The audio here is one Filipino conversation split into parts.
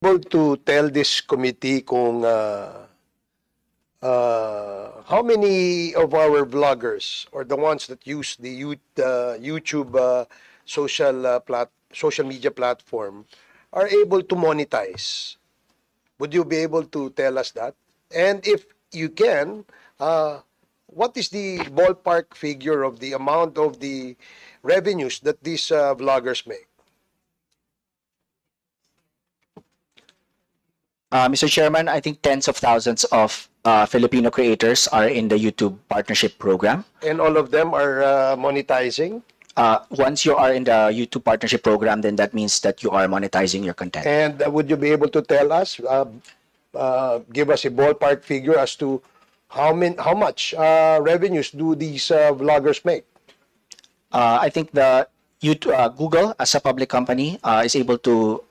able to tell this committee kung how many of our vloggers or the ones that use the YouTube social media platform are able to monetize? Would you be able to tell us that? And if you can, what is the ballpark figure of the amount of the revenues that these vloggers make? Mr. Chairman, I think tens of thousands of Filipino creators are in the YouTube partnership program. And all of them are monetizing? Once you are in the YouTube partnership program, then that means that you are monetizing your content. And would you be able to tell us, give us a ballpark figure as to how much revenues do these vloggers make? I think the Google, as a public company, is able to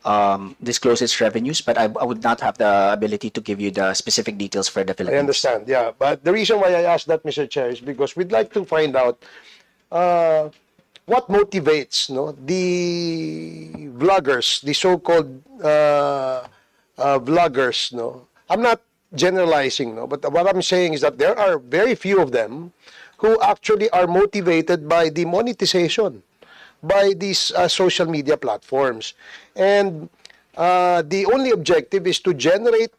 disclose its revenues, but I would not have the ability to give you the specific details for the I Philippines. understand, yeah. But the reason why I asked that, Mr. Chair, is because we'd like to find out what motivates the vloggers, the so-called vloggers. I'm not generalizing, but what I'm saying is that there are very few of them who actually are motivated by the monetization by these social media platforms. And the only objective is to generate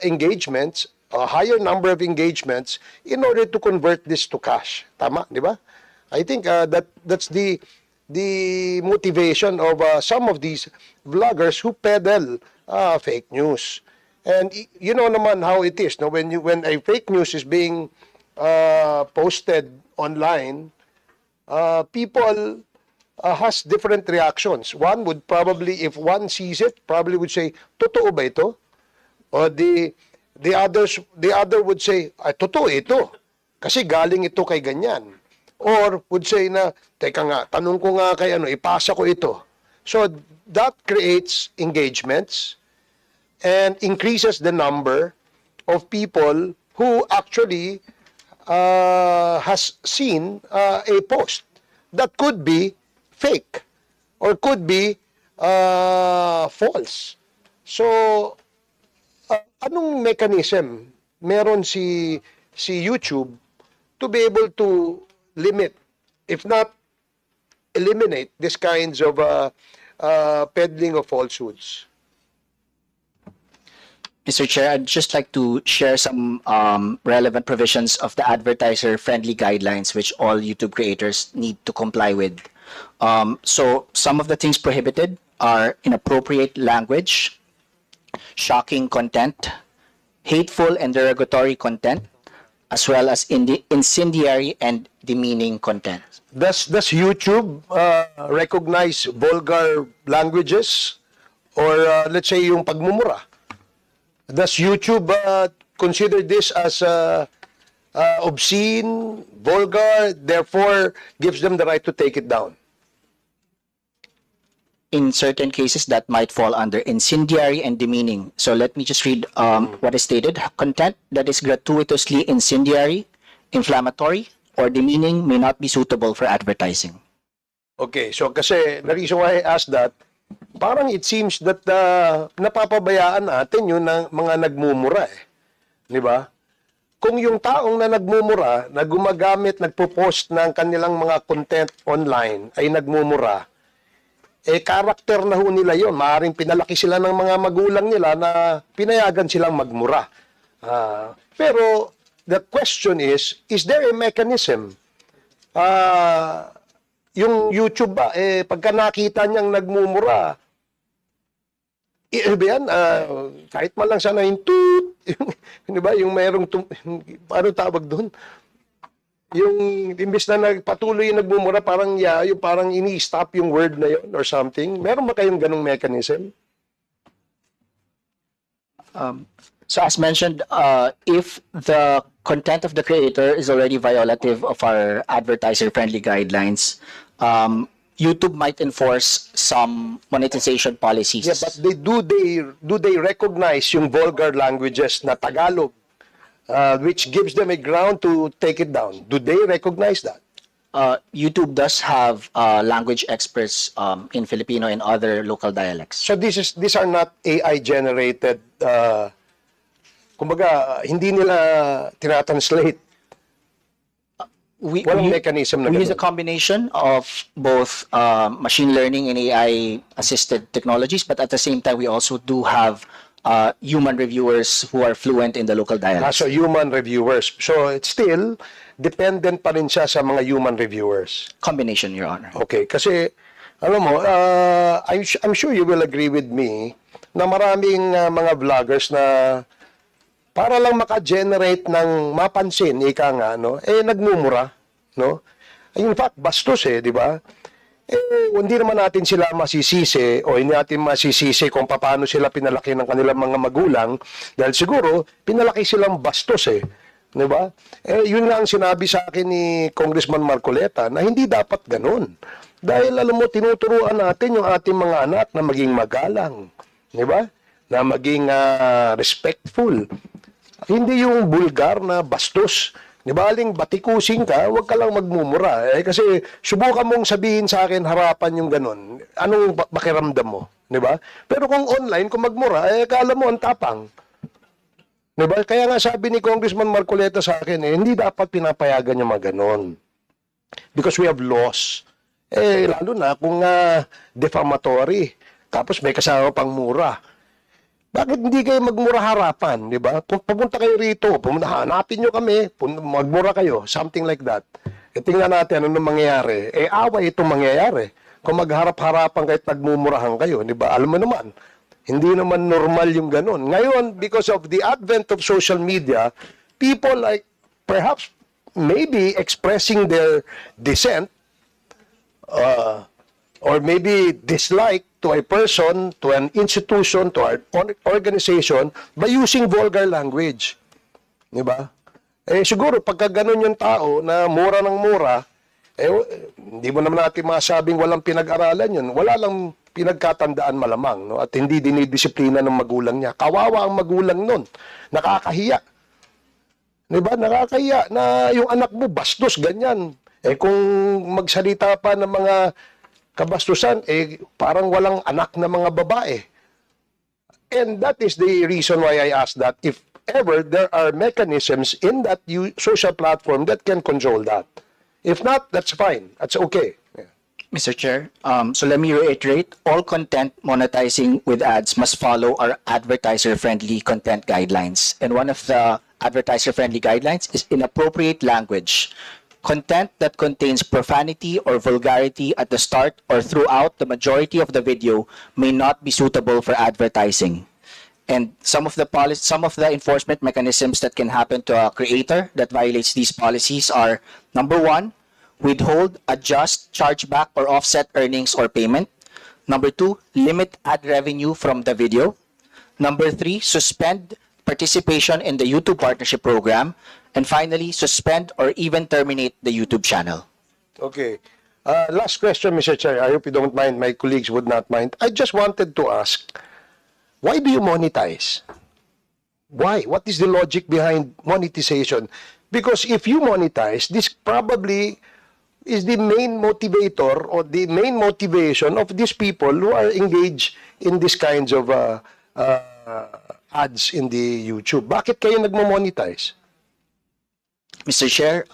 engagements, a higher number of engagements, in order to convert this to cash. Tama, di ba? I think that's the motivation of some of these vloggers who peddle fake news. And you know naman how it is, no? When a fake news is being posted online, people has different reactions. One would probably, if one sees it, probably would say, "Totoo ba ito?" Or the other would say, "Ay, totoo ito. Kasi galing ito kay ganyan." Or would say na, "Teka nga, tanong ko nga kay ipasa ko ito." So that creates engagements and increases the number of people who actually has seen a post that could be fake or could be false. So, anong mechanism meron si YouTube to be able to limit, if not eliminate, these kinds of peddling of falsehoods? Mr. Chair, I'd just like to share some relevant provisions of the advertiser-friendly guidelines which all YouTube creators need to comply with. So some of the things prohibited are inappropriate language, shocking content, hateful and derogatory content, as well as incendiary and demeaning content. Does YouTube recognize vulgar languages or let's say yung pagmumura? Does YouTube consider this as obscene, vulgar, therefore gives them the right to take it down? In certain cases, that might fall under incendiary and demeaning. So let me just read what is stated. Content that is gratuitously incendiary, inflammatory, or demeaning may not be suitable for advertising. Okay, so kasi the reason why I asked that, parang it seems that napapabayaan natin yung mga nagmumura eh. Di ba? Kung yung taong na nagmumura, na gumagamit, nagpo-post ng kanilang mga content online ay nagmumura, karakter na ho nila yun. Maaaring pinalaki sila ng mga magulang nila na pinayagan silang magmura. Pero the question is there a mechanism? Yung YouTube ba, pagka nakita niyang nagmumura, yan, kahit man lang sana yung toot, di ba, yung mayroong, paano tawag doon? Yung imbes na nagpatuloy yung nagmumura, parang yung parang ini-stop yung word na yun or something. Meron ba kayong ganong mechanism? So as mentioned, if the content of the creator is already violative of our advertiser-friendly guidelines, YouTube might enforce some monetization policies. Yeah, but do they recognize yung vulgar languages na Tagalog, which gives them a ground to take it down? Do they recognize that? YouTube does have language experts in Filipino and other local dialects. So these are not AI generated, kumbaga, hindi nila tinatranslate. Walang mechanism na we use a ganun. combination of both machine learning and AI assisted technologies, but at the same time, we also do have human reviewers who are fluent in the local dialects. So human reviewers. So it's still dependent pa rin siya sa mga human reviewers. Combination, Your Honor. Okay, kasi alam mo, I'm sure you will agree with me na maraming mga vloggers na para lang maka-generate ng mapansin, ika nga, no? Nagmumura, no? In fact, bastos di ba? Hindi naman natin sila masisisi o hindi natin masisisi kung paano sila pinalaki ng kanilang mga magulang dahil siguro pinalaki silang bastos di ba? Yun nga ang sinabi sa akin ni Congressman Marcoleta na hindi dapat ganun. Dahil alam mo, tinuturuan natin yung ating mga anak na maging magalang, di ba? Na maging respectful. Hindi yung bulgar na bastos. Di ba, aling batikusin ka, huwag ka lang magmumura. Kasi subukan mong sabihin sa akin harapan yung ganun. Anong pakiramdam mo? Di ba? Pero kung online, kung magmura, kala mo ang tapang. Di ba? Kaya nga sabi ni Congressman Marcoleta sa akin, hindi dapat pinapayagan yung mga ganun. Because we have laws. Lalo na kung defamatory. Tapos may kasama pang mura. Bakit hindi kayo magmura harapan, di ba? Pupunta kayo rito, hanapin nyo kami, magmura kayo, something like that. Tingnan natin ano mangyayari. Away itong mangyayari. Kung magharap-harapan kahit nagmumurahan kayo, di ba? Alam mo naman, hindi naman normal yung ganun. Ngayon, because of the advent of social media, people like perhaps maybe expressing their dissent or maybe dislike to a person, to an institution, to an organization by using vulgar language. Di ba? Siguro, pagka ganun yung tao na mura ng mura, hindi mo naman natin masabing walang pinag-aralan yun. Wala lang pinagkatandaan malamang, no? At hindi dinidisiplina ng magulang niya. Kawawa ang magulang nun. Nakakahiya. Di ba? Nakakahiya na yung anak mo bastos, ganyan. Kung magsalita pa ng mga kabastusan, parang walang anak na mga babae. And that is the reason why I asked that if ever there are mechanisms in that social platform that can control that. If not, that's fine. That's okay. Yeah. Mr. Chair, so let me reiterate, all content monetizing with ads must follow our advertiser-friendly content guidelines. And one of the advertiser-friendly guidelines is inappropriate language. Content that contains profanity or vulgarity at the start or throughout the majority of the video may not be suitable for advertising. And some of the enforcement mechanisms that can happen to a creator that violates these policies are: number one, withhold, adjust, chargeback, or offset earnings or payment. Number two, limit ad revenue from the video. Number three, suspend participation in the YouTube Partnership Program. And finally, suspend or even terminate the YouTube channel. Okay. Last question, Mr. Chair. I hope you don't mind. My colleagues would not mind. I just wanted to ask, why do you monetize? Why? What is the logic behind monetization? Because if you monetize, this probably is the main motivator or the main motivation of these people who are engaged in these kinds of ads in the YouTube. Bakit kayo nagmo-monetize? Mr. Chair,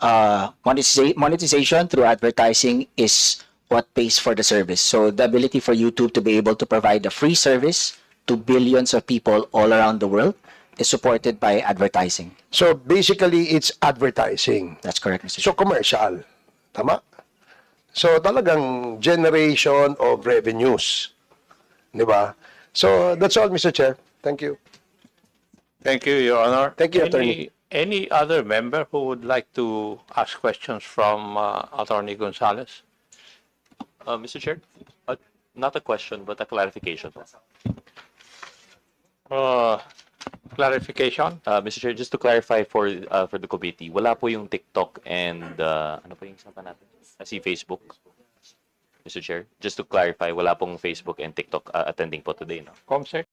monetization through advertising is what pays for the service. So the ability for YouTube to be able to provide a free service to billions of people all around the world is supported by advertising. So basically, it's advertising. That's correct, Mr. So Chair. commercial. Tama? So talagang generation of revenues. Di ba? So that's all, Mr. Chair. Thank you. Thank you, Your Honor. Thank you, Attorney. Any other member who would like to ask questions from Attorney Gonzalez? Mr. Chair, not a question, but a clarification. Clarification? Mr. Chair, just to clarify for the committee, wala po yung TikTok and ano po yung isa pa natin? Si Facebook. Mr. Chair, just to clarify, wala pong Facebook and TikTok attending po today, no? Comsec?